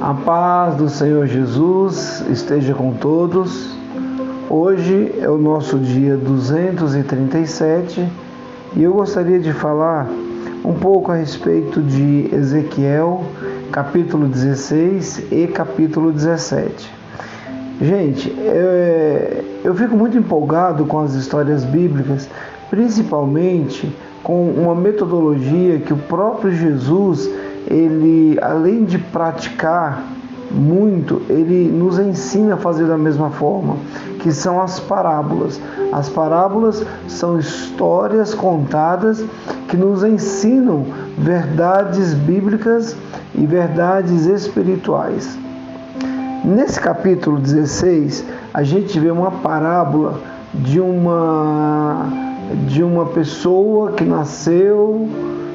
A paz do Senhor Jesus esteja com todos. Hoje é o nosso dia 237 e eu gostaria de falar um pouco a respeito de Ezequiel, capítulo 16 e capítulo 17. Gente, eu fico muito empolgado com as histórias bíblicas, principalmente com uma metodologia que o próprio Jesus, ele, além de praticar muito, ele nos ensina a fazer da mesma forma, que são as parábolas. As parábolas são histórias contadas que nos ensinam verdades bíblicas e verdades espirituais. Nesse capítulo 16, a gente vê uma parábola de uma pessoa que nasceu,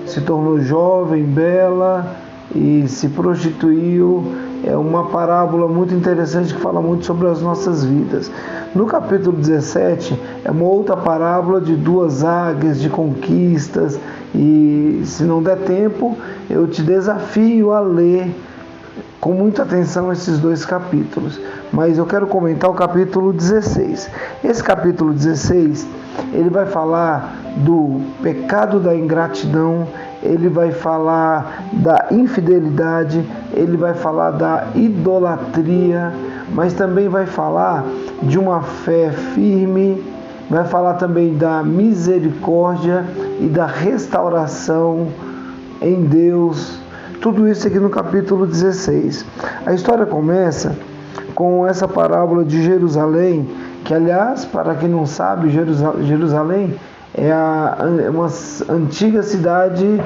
se tornou jovem, bela e se prostituiu. É uma parábola muito interessante que fala muito sobre as nossas vidas. No capítulo 17 é uma outra parábola de duas águias, de conquistas, e se não der tempo eu te desafio a ler com muita atenção esses dois capítulos, mas eu quero comentar o capítulo 16. Esse capítulo 16, ele vai falar do pecado da ingratidão, ele vai falar da infidelidade, ele vai falar da idolatria, mas também vai falar de uma fé firme, vai falar também da misericórdia e da restauração em Deus. Tudo isso aqui no capítulo 16. A história começa com essa parábola de Jerusalém, que, aliás, para quem não sabe, Jerusalém é uma antiga cidade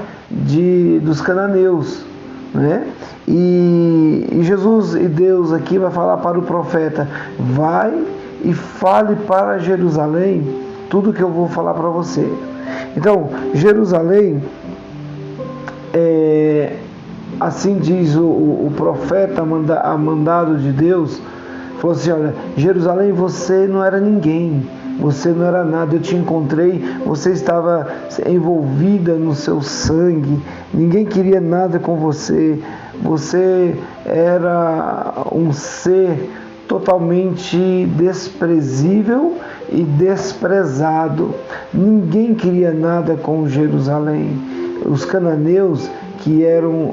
dos cananeus, né? E Jesus e Deus aqui vai falar para o profeta: vai e fale para Jerusalém tudo que eu vou falar para você. Então, Jerusalém assim diz o profeta mandado de Deus, falou assim: olha, Jerusalém, você não era ninguém, você não era nada, eu te encontrei, você estava envolvida no seu sangue, ninguém queria nada com você, você era um ser totalmente desprezível e desprezado, ninguém queria nada com Jerusalém. Os cananeus, que eram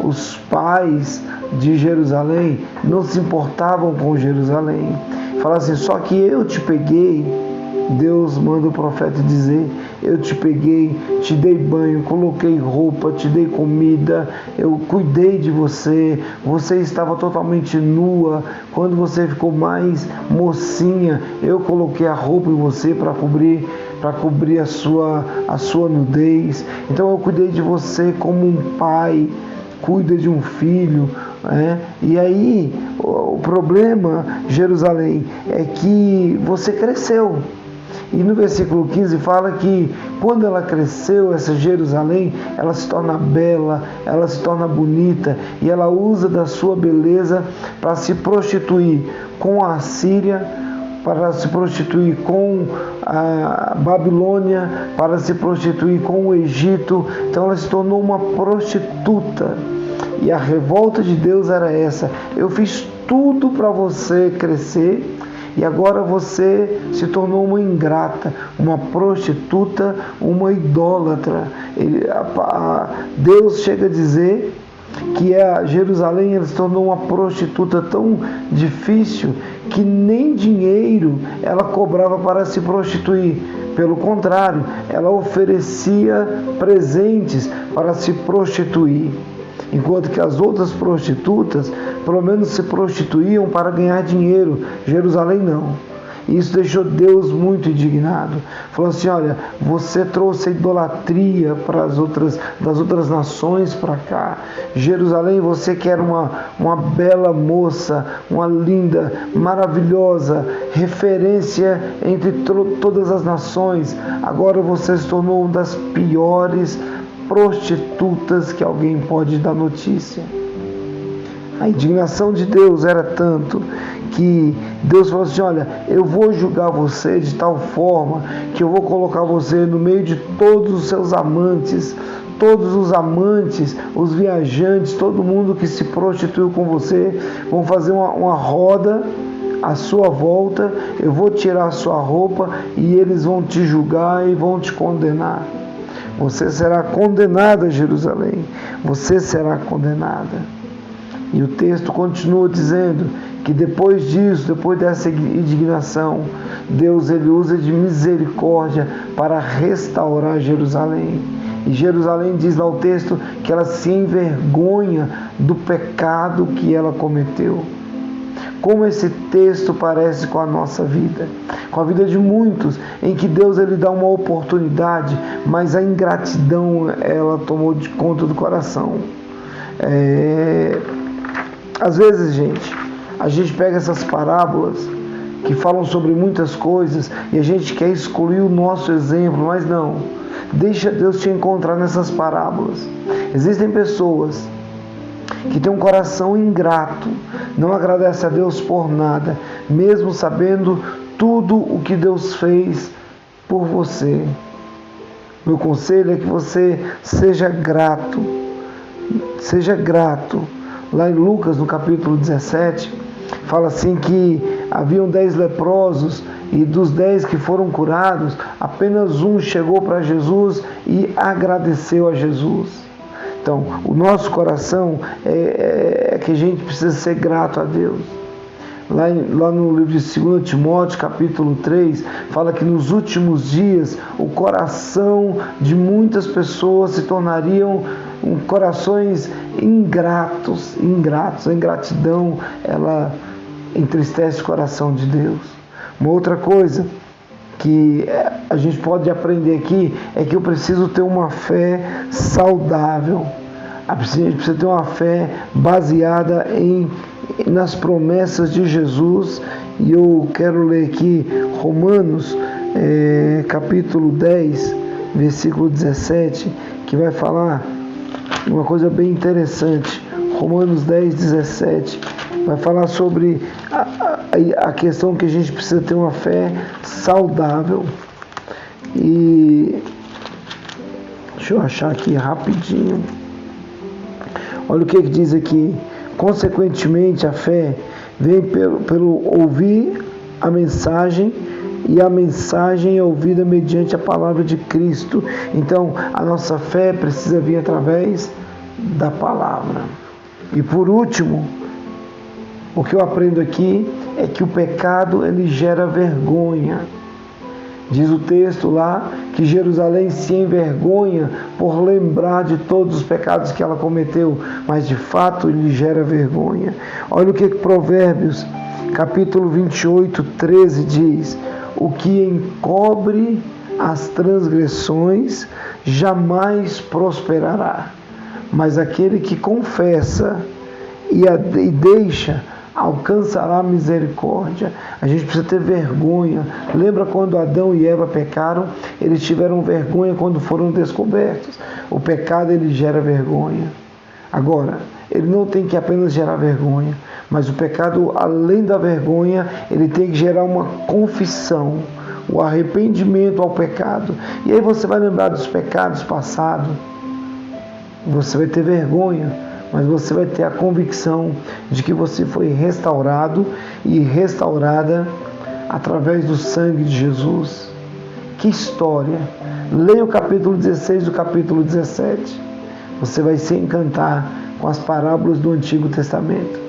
os pais de Jerusalém, não se importavam com Jerusalém. Fala assim: só que eu te peguei. Deus manda o profeta dizer: eu te peguei, te dei banho, coloquei roupa, te dei comida, eu cuidei de você, você estava totalmente nua, quando você ficou mais mocinha, eu coloquei a roupa em você para cobrir a sua nudez. Então eu cuidei de você como um pai cuida de um filho, né? E aí o problema, Jerusalém, é que você cresceu. E no versículo 15 fala que quando ela cresceu, essa Jerusalém, ela se torna bela, ela se torna bonita, e ela usa da sua beleza para se prostituir com a Assíria, para se prostituir com a Babilônia, para se prostituir com o Egito. Então ela se tornou uma prostituta. E a revolta de Deus era essa: eu fiz tudo para você crescer e agora você se tornou uma ingrata, uma prostituta, uma idólatra. Deus chega a dizer que a Jerusalém, ela se tornou uma prostituta tão difícil que nem dinheiro ela cobrava para se prostituir. Pelo contrário, ela oferecia presentes para se prostituir. Enquanto que as outras prostitutas, pelo menos, se prostituíam para ganhar dinheiro. Jerusalém não. Isso deixou Deus muito indignado. Falou assim: olha, você trouxe a idolatria das outras nações para cá. Jerusalém, você que era uma bela moça, uma linda, maravilhosa, referência entre todas as nações, agora você se tornou uma das piores prostitutas que alguém pode dar notícia. A indignação de Deus era tanto que Deus falou assim: olha, eu vou julgar você de tal forma que eu vou colocar você no meio de todos os seus amantes, todos os amantes, os viajantes, todo mundo que se prostituiu com você, vão fazer uma roda à sua volta, eu vou tirar a sua roupa e eles vão te julgar e vão te condenar. Você será condenada, Jerusalém, você será condenada. E o texto continua dizendo que depois disso, depois dessa indignação, Deus ele usa de misericórdia para restaurar Jerusalém. E Jerusalém diz lá o texto que ela se envergonha do pecado que ela cometeu. Como esse texto parece com a nossa vida, com a vida de muitos, em que Deus ele dá uma oportunidade, mas a ingratidão ela tomou de conta do coração. Às vezes, a gente pega essas parábolas que falam sobre muitas coisas e a gente quer excluir o nosso exemplo, mas não. Deixa Deus te encontrar nessas parábolas. Existem pessoas que têm um coração ingrato, não agradece a Deus por nada, mesmo sabendo tudo o que Deus fez por você. Meu conselho é que você seja grato. Seja grato. Lá em Lucas, no capítulo 17, fala assim que haviam 10 leprosos e dos 10 que foram curados, apenas um chegou para Jesus e agradeceu a Jesus. Então, o nosso coração é que a gente precisa ser grato a Deus. Lá no livro de 2 Timóteo, capítulo 3, fala que nos últimos dias o coração de muitas pessoas se tornariam corações ingratos. A ingratidão, ela entristece o coração de Deus. Uma outra coisa que a gente pode aprender aqui é que eu preciso ter uma fé saudável. A gente precisa ter uma fé baseada nas promessas de Jesus. E eu quero ler aqui Romanos, capítulo 10, versículo 17, que vai falar uma coisa bem interessante. Romanos 10, 17 vai falar sobre a questão que a gente precisa ter uma fé saudável. E deixa eu achar aqui rapidinho. Olha o que diz aqui. Consequentemente, a fé vem pelo ouvir a mensagem, e a mensagem é ouvida mediante a palavra de Cristo. Então, a nossa fé precisa vir através da palavra. E por último, o que eu aprendo aqui é que o pecado ele gera vergonha. Diz o texto lá que Jerusalém se envergonha por lembrar de todos os pecados que ela cometeu, mas de fato ele gera vergonha. Olha o que Provérbios, capítulo 28, 13 diz: o que encobre as transgressões jamais prosperará, mas aquele que confessa e deixa alcançará misericórdia. A gente precisa ter vergonha. Lembra quando Adão e Eva pecaram? Eles tiveram vergonha quando foram descobertos. O pecado ele gera vergonha. Agora, ele não tem que apenas gerar vergonha, mas o pecado, além da vergonha, ele tem que gerar uma confissão, o arrependimento ao pecado. E aí você vai lembrar dos pecados passados. Você vai ter vergonha, mas você vai ter a convicção de que você foi restaurado e restaurada através do sangue de Jesus. Que história! Leia o capítulo 16 do capítulo 17. Você vai se encantar com as parábolas do Antigo Testamento.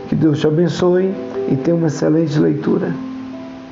Que Deus te abençoe e tenha uma excelente leitura.